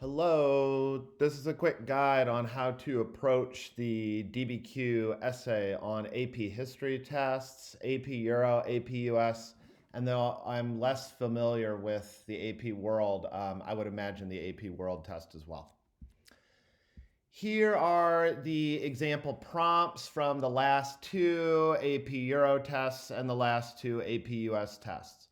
Hello, this is a quick guide on how to approach the DBQ essay on AP history tests, AP Euro, AP US, and though I'm less familiar with the AP World, I would imagine the AP World test as well. Here are the example prompts from the last two AP Euro tests and the last two AP US tests.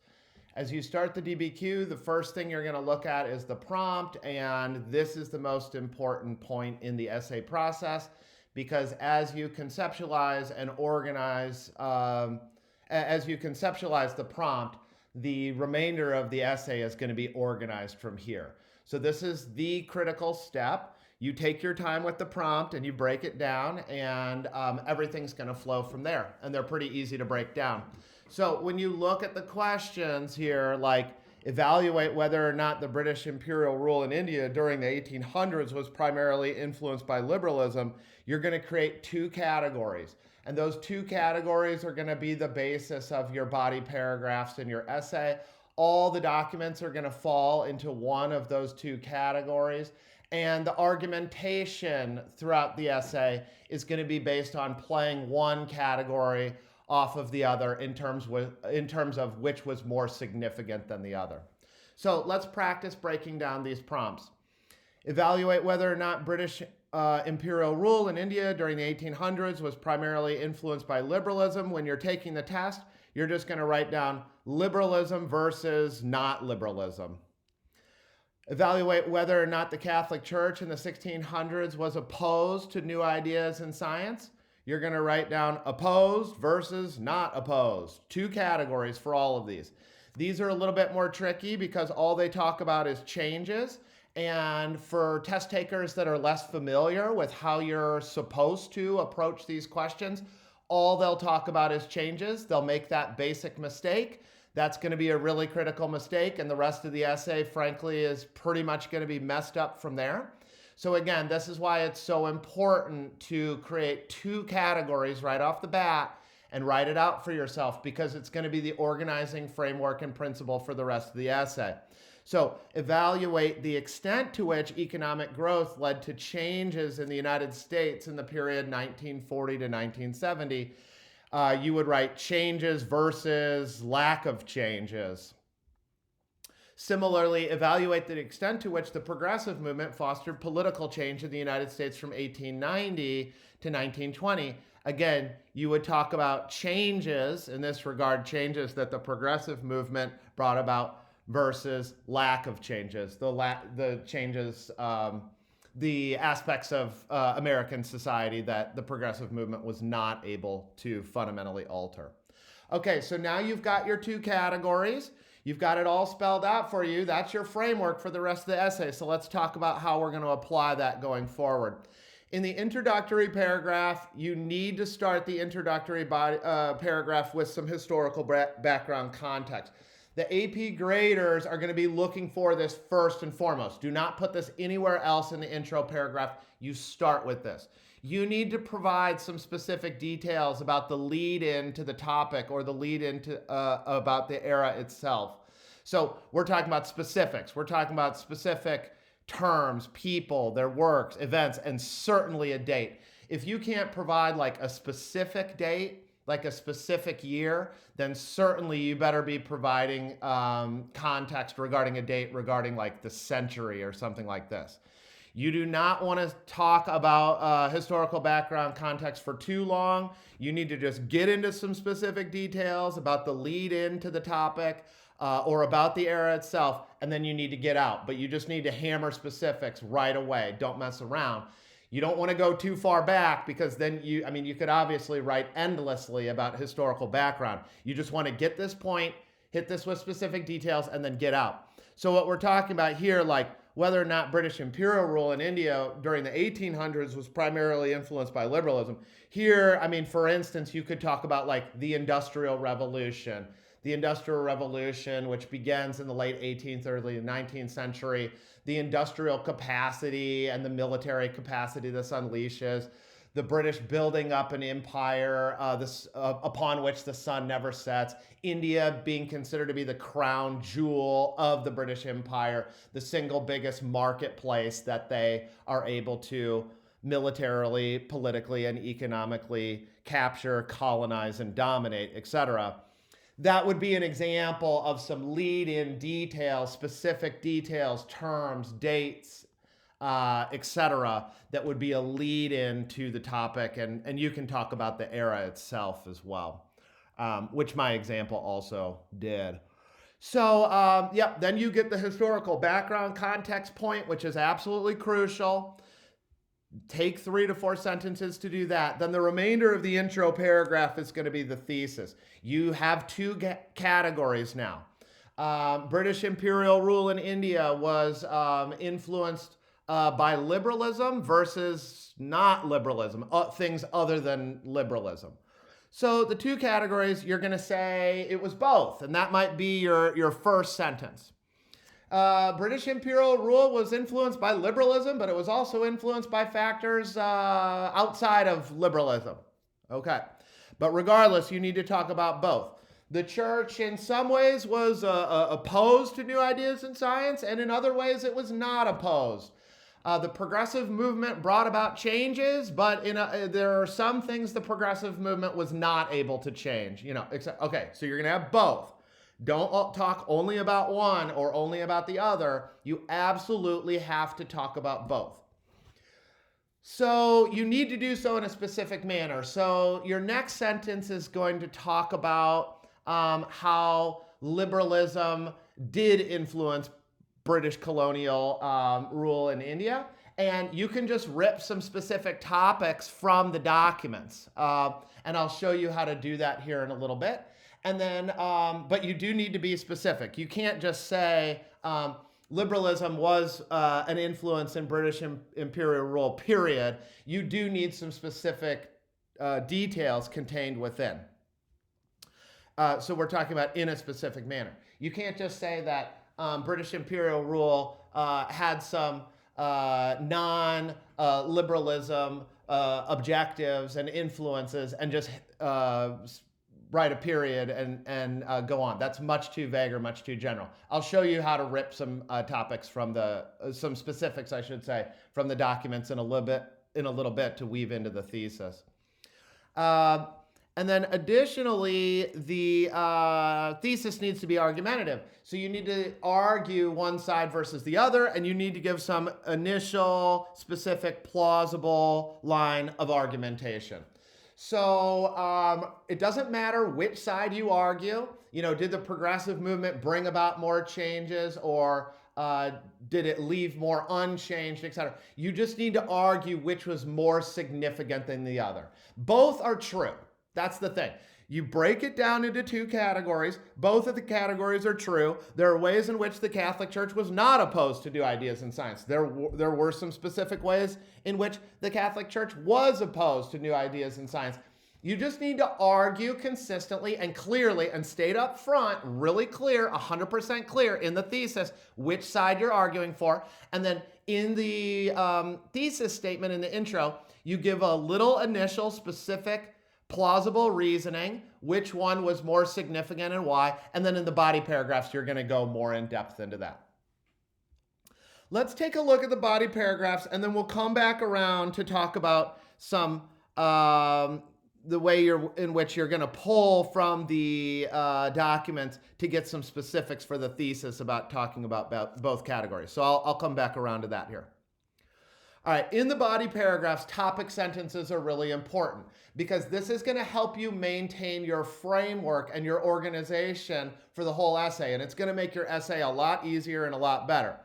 As you start the DBQ, the first thing you're going to look at is the prompt, and this is the most important point in the essay process because as you conceptualize and organize, as you conceptualize the prompt, the remainder of the essay is going to be organized from here. So this is the critical step. You take your time with the prompt and you break it down, and everything's going to flow from there, and they're pretty easy to break down. So when you look at the questions here, like evaluate whether or not the British imperial rule in India during the 1800s was primarily influenced by liberalism, you're going to create two categories. And those two categories are going to be the basis of your body paragraphs in your essay. All the documents are going to fall into one of those two categories. And the argumentation throughout the essay is going to be based on playing one category off of the other in terms of which was more significant than the other. So let's practice breaking down these prompts. Evaluate whether or not British imperial rule in India during the 1800s was primarily influenced by liberalism. When you're taking the test, you're just going to write down liberalism versus not liberalism. Evaluate whether or not the Catholic Church in the 1600s was opposed to new ideas in science. You're going to write down opposed versus not opposed. Two categories for all of these. These are a little bit more tricky because all they talk about is changes. And for test takers that are less familiar with how you're supposed to approach these questions, all they'll talk about is changes. They'll make that basic mistake. That's going to be a really critical mistake. And the rest of the essay, frankly, is pretty much going to be messed up from there. So again, this is why it's so important to create two categories right off the bat and write it out for yourself because it's going to be the organizing framework and principle for the rest of the essay. So evaluate the extent to which economic growth led to changes in the United States in the period 1940 to 1970. You would write changes versus lack of changes. Similarly, evaluate the extent to which the progressive movement fostered political change in the United States from 1890 to 1920. Again, you would talk about changes, in this regard, changes that the progressive movement brought about versus lack of changes, the changes, the aspects of American society that the progressive movement was not able to fundamentally alter. Okay, so now you've got your two categories. You've got it all spelled out for you. That's your framework for the rest of the essay. So let's talk about how we're going to apply that going forward. In the introductory paragraph, you need to start the introductory paragraph with some historical background context. The AP graders are going to be looking for this first and foremost. Do not put this anywhere else in the intro paragraph. You start with this. You need to provide some specific details about the lead-in to the topic or the lead-in to about the era itself. So we're talking about specifics. We're talking about specific terms, people, their works, events, and certainly a date. If you can't provide like a specific date, like a specific year, then certainly you better be providing context regarding a date regarding like the century or something like this. You do not want to talk about historical background context for too long. You need to just get into some specific details about the lead in to the topic or about the era itself, and then you need to get out. But you just need to hammer specifics right away. Don't mess around. You don't want to go too far back because then you could obviously write endlessly about historical background. You just want to get this point, hit this with specific details, and then get out. So what we're talking about here, like whether or not British imperial rule in India during the 1800s was primarily influenced by liberalism. Here, for instance, you could talk about like the Industrial Revolution. The Industrial Revolution, which begins in the late 18th, early 19th century, the industrial capacity and the military capacity this unleashes, the British building up an empire upon which the sun never sets, India being considered to be the crown jewel of the British Empire, the single biggest marketplace that they are able to militarily, politically, and economically capture, colonize, and dominate, etc. That would be an example of some lead-in details, specific details, terms, dates, etc. that would be a lead-in to the topic, and you can talk about the era itself as well, which my example also did. So, yep, then you get the historical background context point, which is absolutely crucial. Take 3 to 4 sentences to do that. Then the remainder of the intro paragraph is going to be the thesis. You have 2 categories now. British imperial rule in India was influenced by liberalism versus not liberalism, things other than liberalism. So the 2 categories, you're going to say it was both, and that might be your first sentence. British imperial rule was influenced by liberalism, but it was also influenced by factors outside of liberalism. Okay. But regardless, you need to talk about both. The church, in some ways, was opposed to new ideas in science, and in other ways, it was not opposed. The progressive movement brought about changes, but there are some things the progressive movement was not able to change. Okay, so you're going to have both. Don't talk only about one or only about the other. You absolutely have to talk about both. So you need to do so in a specific manner. So your next sentence is going to talk about how liberalism did influence British colonial rule in India. And you can just rip some specific topics from the documents. And I'll show you how to do that here in a little bit. And then, but you do need to be specific. You can't just say liberalism was an influence in British imperial rule, period. You do need some specific details contained within. So we're talking about in a specific manner. You can't just say that British imperial rule had some non-liberalism objectives and influences and just write a period and go on. That's much too vague or much too general. I'll show you how to rip some topics from some specifics, I should say, from the documents in a little bit to weave into the thesis. And then additionally, the thesis needs to be argumentative. So you need to argue one side versus the other, and you need to give some initial, specific, plausible line of argumentation. So it doesn't matter which side you argue. Did the progressive movement bring about more changes, or did it leave more unchanged, etc.? You just need to argue which was more significant than the other. Both are true. That's the thing. You break it down into 2 categories. Both of the categories are true. There are ways in which the Catholic Church was not opposed to new ideas in science. There were some specific ways in which the Catholic Church was opposed to new ideas in science. You just need to argue consistently and clearly and state up front, really clear, 100% clear in the thesis, which side you're arguing for. And then in the thesis statement in the intro, you give a little initial specific plausible reasoning, which one was more significant and why, and then in the body paragraphs, you're going to go more in depth into that. Let's take a look at the body paragraphs, and then we'll come back around to talk about some the way in which you're going to pull from the documents to get some specifics for the thesis about talking about both categories. So I'll come back around to that here. All right, in the body paragraphs, topic sentences are really important because this is going to help you maintain your framework and your organization for the whole essay, and it's going to make your essay a lot easier and a lot better.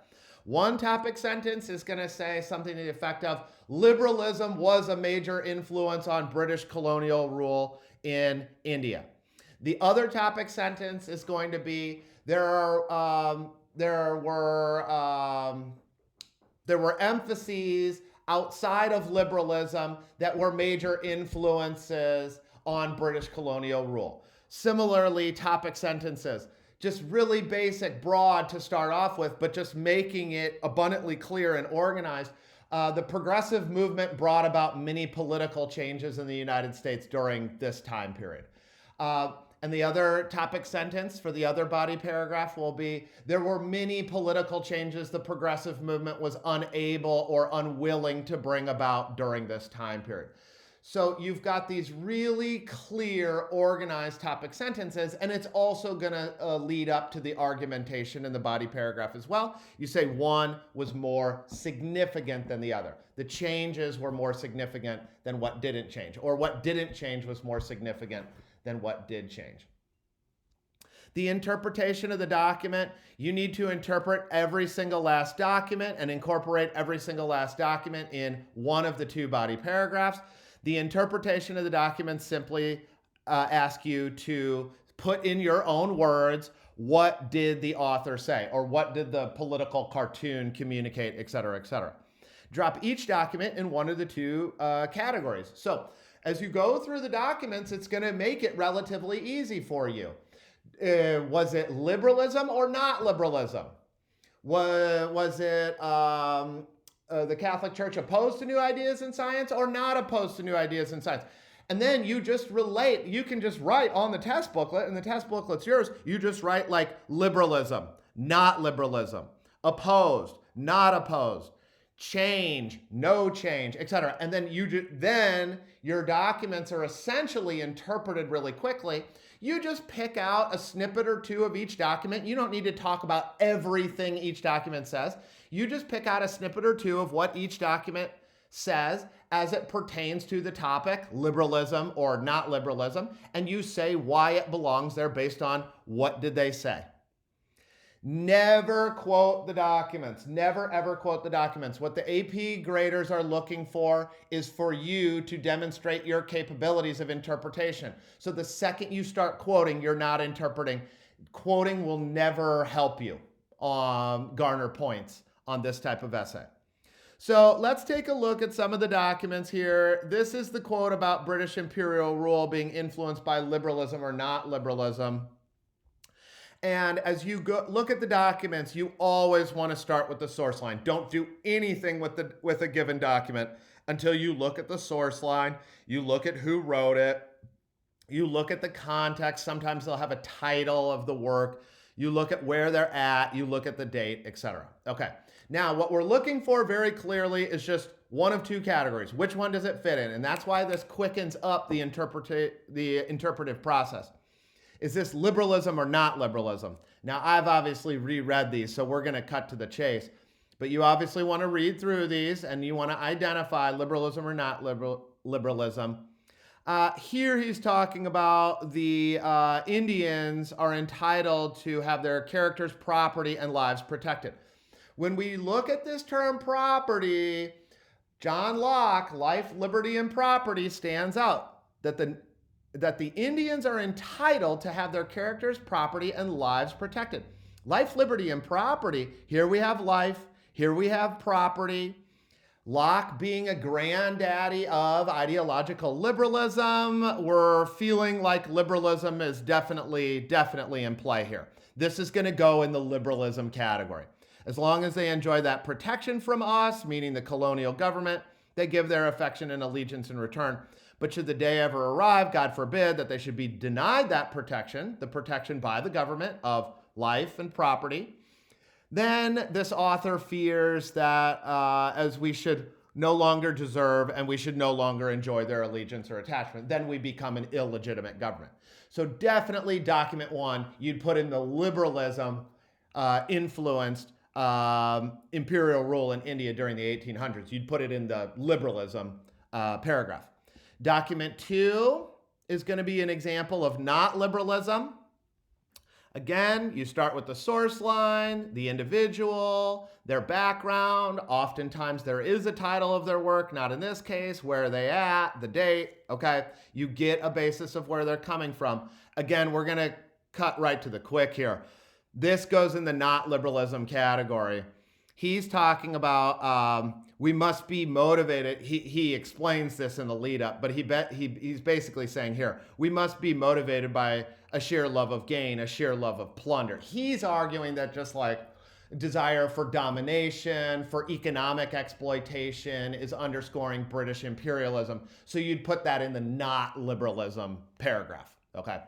One topic sentence is going to say something to the effect of, liberalism was a major influence on British colonial rule in India. The other topic sentence is going to be, there were emphases outside of liberalism that were major influences on British colonial rule. Similarly, topic sentences, just really basic, broad to start off with, but just making it abundantly clear and organized. The progressive movement brought about many political changes in the United States during this time period. And the other topic sentence for the other body paragraph will be, there were many political changes the progressive movement was unable or unwilling to bring about during this time period. So you've got these really clear, organized topic sentences, and it's also going to lead up to the argumentation in the body paragraph as well. You say one was more significant than the other. The changes were more significant than what didn't change, or what didn't change was more significant than what did change. The interpretation of the document, you need to interpret every single last document and incorporate every single last document in one of the two body paragraphs. The interpretation of the document simply asks you to put in your own words, what did the author say, or what did the political cartoon communicate, et cetera, et cetera. Drop each document in one of the two categories. So as you go through the documents, it's going to make it relatively easy for you. Was it liberalism or not liberalism? Was it the Catholic Church opposed to new ideas in science or not opposed to new ideas in science? And then you just relate. You can just write on the test booklet, and the test booklet's yours. You just write like liberalism, not liberalism, opposed, not opposed, change, no change, etc. And then then your documents are essentially interpreted really quickly. You just pick out a snippet or two of each document. You don't need to talk about everything each document says. You just pick out a snippet or two of what each document says as it pertains to the topic, liberalism or not liberalism, and you say why it belongs there based on what did they say. Never quote the documents. Never, ever quote the documents. What the AP graders are looking for is for you to demonstrate your capabilities of interpretation. So the second you start quoting, you're not interpreting. Quoting will never help you garner points on this type of essay. So let's take a look at some of the documents here. This is the quote about British imperial rule being influenced by liberalism or not liberalism. And as you look at the documents, you always want to start with the source line. Don't do anything with a given document until you look at the source line. You look at who wrote it. You look at the context. Sometimes they'll have a title of the work. You look at where they're at. You look at the date, etc. Okay. Now, what we're looking for very clearly is just one of two categories. Which one does it fit in? And that's why this quickens up the interpretive process. Is this liberalism or not liberalism? Now, I've obviously reread these, so we're going to cut to the chase. But you obviously want to read through these, and you want to identify liberalism or not liberalism. Here he's talking about the Indians are entitled to have their characters' property and lives protected. When we look at this term property, John Locke, life, liberty, and property stands out. That the Indians are entitled to have their characters, property, and lives protected. Life, liberty, and property. Here we have life. Here we have property. Locke being a granddaddy of ideological liberalism. We're feeling like liberalism is definitely in play here. This is going to go in the liberalism category. As long as they enjoy that protection from us, meaning the colonial government, they give their affection and allegiance in return. But should the day ever arrive, God forbid, that they should be denied that protection, the protection by the government of life and property, then this author fears that as we should no longer deserve and we should no longer enjoy their allegiance or attachment, then we become an illegitimate government. So definitely document one, you'd put in the liberalism influenced imperial rule in India during the 1800s. You'd put it in the liberalism paragraph. Document two is going to be an example of not liberalism. Again, you start with the source line, the individual, their background. Oftentimes there is a title of their work, not in this case, where are they at, the date, okay? You get a basis of where they're coming from. Again, we're going to cut right to the quick here. This goes in the not liberalism category. He's talking about we must be motivated. He explains this in the lead up, but he's basically saying here, we must be motivated by a sheer love of gain, a sheer love of plunder. He's arguing that just like desire for domination, for economic exploitation is underscoring British imperialism. So you'd put that in the not liberalism paragraph, okay?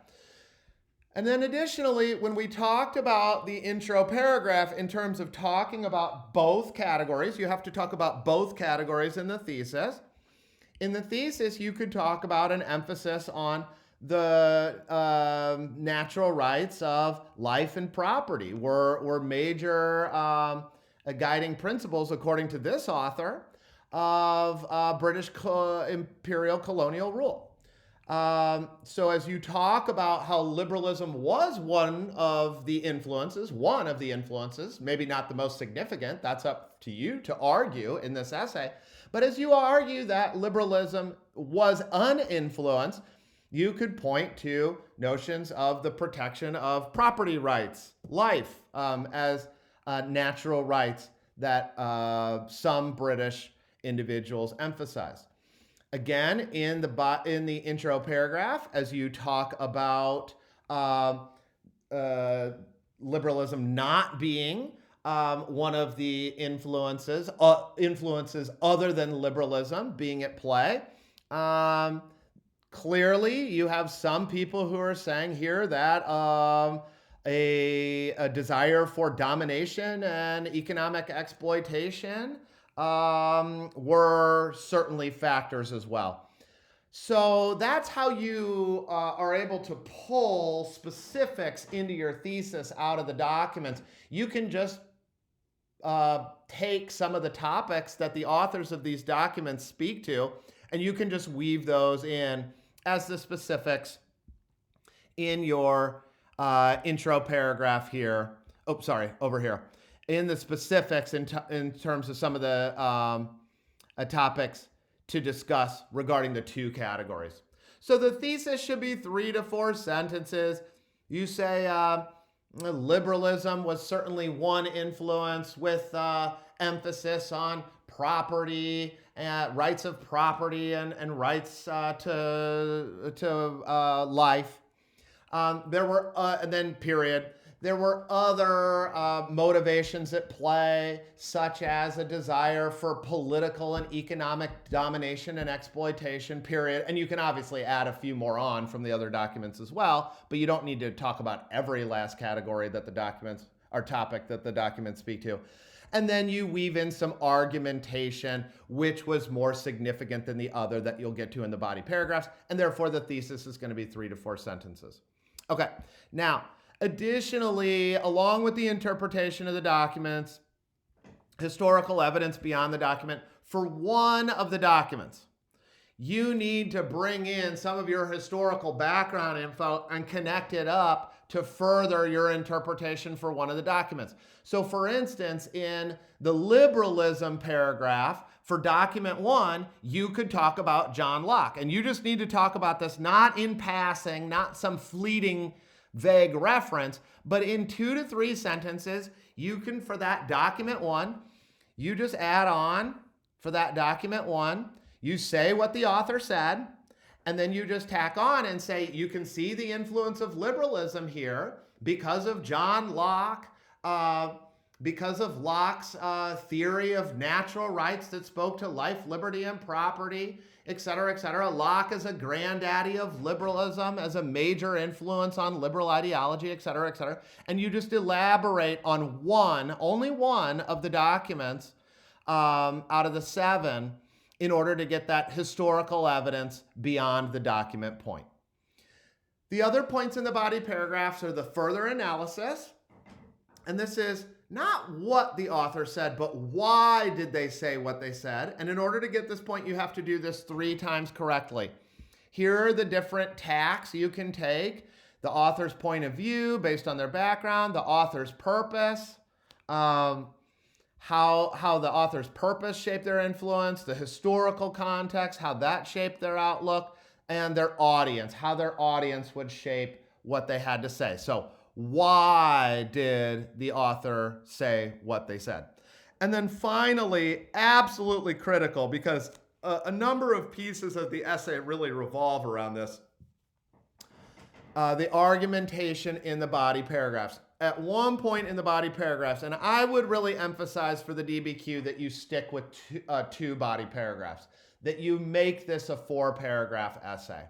And then additionally, when we talked about the intro paragraph in terms of talking about both categories, you have to talk about both categories in the thesis. In the thesis, you could talk about an emphasis on the natural rights of life and property were major guiding principles, according to this author, of British imperial colonial rule. So as you talk about how liberalism was one of the influences, maybe not the most significant, that's up to you to argue in this essay, but as you argue that liberalism was uninfluenced, you could point to notions of the protection of property rights, life, as natural rights that some British individuals emphasized. Again, in the intro paragraph, as you talk about liberalism not being one of the influences other than liberalism being at play, clearly you have some people who are saying here that a desire for domination and economic exploitation were certainly factors as well. So that's how you are able to pull specifics into your thesis out of the documents. You can just take some of the topics that the authors of these documents speak to, and you can just weave those in as the specifics in your intro paragraph here. Oh, sorry, over here. In the specifics in terms of some of the topics to discuss regarding the two categories. So the thesis should be 3 to 4 sentences. You say liberalism was certainly one influence with emphasis on property, rights of property and rights to life. There were, and then period. There were other motivations at play, such as a desire for political and economic domination and exploitation, period. And you can obviously add a few more on from the other documents as well, but you don't need to talk about every last category that the documents or topic that the documents speak to. And then you weave in some argumentation, which was more significant than the other that you'll get to in the body paragraphs. And therefore, the thesis is going to be 3 to 4 sentences. Okay, now, additionally, along with the interpretation of the documents, historical evidence beyond the document, for one of the documents, you need to bring in some of your historical background info and connect it up to further your interpretation for one of the documents. So for instance, in the liberalism paragraph for document 1, you could talk about John Locke. And you just need to talk about this not in passing, not some fleeting vague reference, but in 2 to 3 sentences, you can, for that document 1, you just add on for that document 1, you say what the author said, and then you just tack on and say, you can see the influence of liberalism here because of John Locke, because of Locke's theory of natural rights that spoke to life, liberty, and property, et cetera, et cetera. Locke is a granddaddy of liberalism as a major influence on liberal ideology, et cetera, et cetera. And you just elaborate on only one of the documents out of the 7 in order to get that historical evidence beyond the document point. The other points in the body paragraphs are the further analysis. And this is not what the author said, but why did they say what they said? And in order to get this point, you have to do this 3 times correctly. Here are the different tacks you can take. The author's point of view based on their background, the author's purpose, how the author's purpose shaped their influence, the historical context, how that shaped their outlook, and their audience, how their audience would shape what they had to say. So why did the author say what they said? And then finally, absolutely critical, because a number of pieces of the essay really revolve around this, the argumentation in the body paragraphs. at one point in the body paragraphs, and I would really emphasize for the DBQ that you stick with two body paragraphs, that you make this a 4-paragraph essay.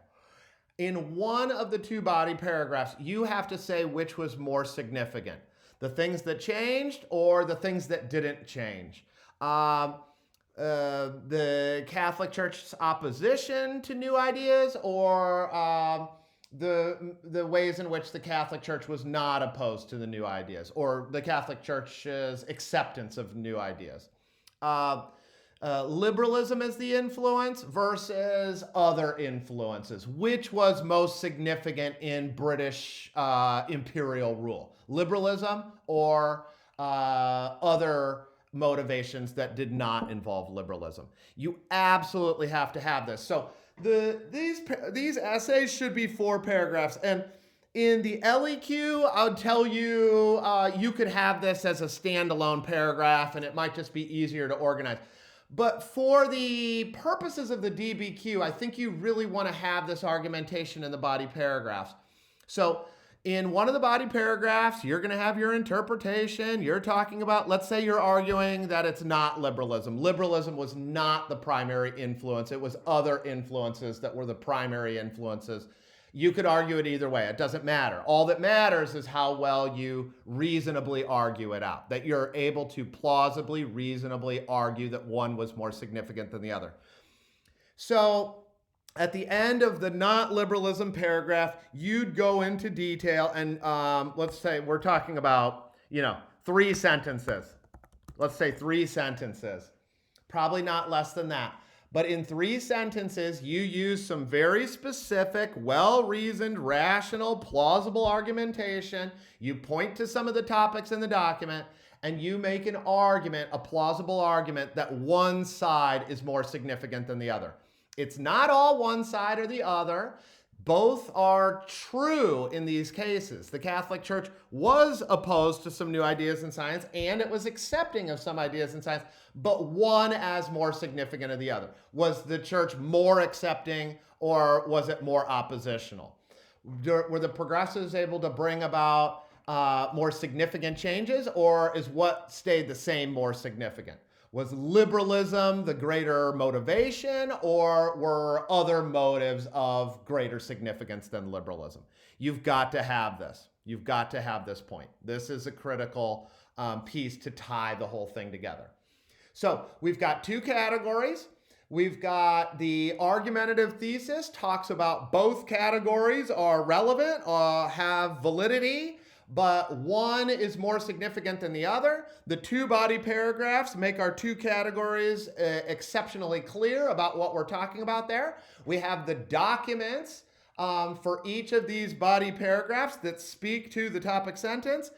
In one of the 2 body paragraphs, you have to say which was more significant, the things that changed or the things that didn't change. The Catholic Church's opposition to new ideas, or the ways in which the Catholic Church was not opposed to the new ideas, or the Catholic Church's acceptance of new ideas. Liberalism as the influence versus other influences. Which was most significant in British imperial rule? Liberalism or other motivations that did not involve liberalism? You absolutely have to have this. So these essays should be 4 paragraphs. And in the LEQ, I would tell you you could have this as a standalone paragraph, and it might just be easier to organize. But for the purposes of the DBQ, I think you really want to have this argumentation in the body paragraphs. So in one of the body paragraphs, you're going to have your interpretation. You're talking about, let's say you're arguing that it's not liberalism. Liberalism was not the primary influence. It was other influences that were the primary influences. You could argue it either way. It doesn't matter. All that matters is how well you reasonably argue it out, that you're able to plausibly, reasonably argue that one was more significant than the other. So at the end of the not liberalism paragraph, you'd go into detail, and let's say we're talking about, 3 sentences. Let's say 3 sentences. Probably not less than that. But in 3 sentences, you use some very specific, well-reasoned, rational, plausible argumentation. You point to some of the topics in the document, and you make an argument, a plausible argument, that one side is more significant than the other. It's not all one side or the other. Both are true in these cases. The Catholic Church was opposed to some new ideas in science, and it was accepting of some ideas in science, but one as more significant than the other. Was the church more accepting, or was it more oppositional? Were the progressives able to bring about more significant changes, or is what stayed the same more significant? Was liberalism the greater motivation, or were other motives of greater significance than liberalism? You've got to have this. You've got to have this point. This is a critical piece to tie the whole thing together. So we've got 2 categories. We've got the argumentative thesis, talks about both categories are relevant, have validity, but one is more significant than the other. The 2 body paragraphs make our 2 categories exceptionally clear about what we're talking about there. We have the documents for each of these body paragraphs that speak to the topic sentence.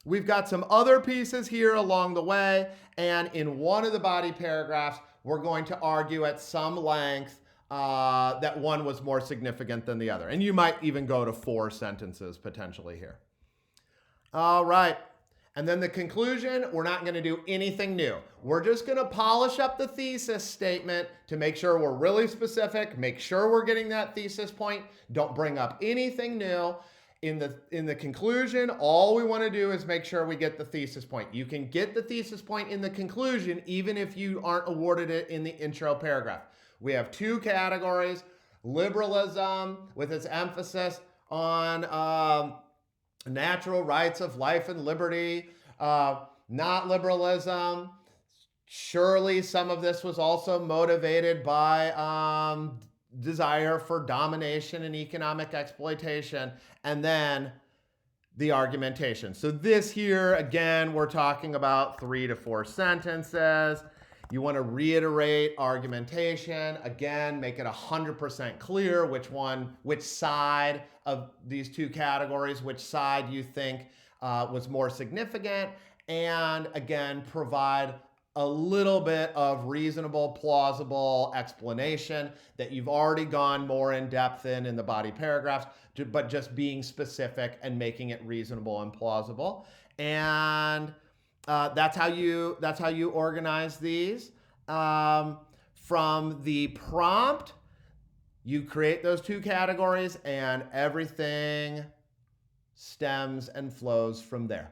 We've got some other pieces here along the way, and in one of the body paragraphs, we're going to argue at some length that one was more significant than the other. And you might even go to 4 sentences potentially here. All right. And then the conclusion, we're not going to do anything new. We're just going to polish up the thesis statement to make sure we're really specific, make sure we're getting that thesis point. Don't bring up anything new. In the conclusion, all we want to do is make sure we get the thesis point. You can get the thesis point in the conclusion even if you aren't awarded it in the intro paragraph. We have 2 categories: liberalism with its emphasis on natural rights of life and liberty, not liberalism. Surely some of this was also motivated by desire for domination and economic exploitation, and then the argumentation. So this here, again, we're talking about 3 to 4 sentences. You want to reiterate argumentation. Again, make it 100% clear which side of these 2 categories, which side you think was more significant. And again, provide a little bit of reasonable, plausible explanation that you've already gone more in depth in the body paragraphs, but just being specific and making it reasonable and plausible. And that's how you organize these. From the prompt, you create those 2 categories, and everything stems and flows from there.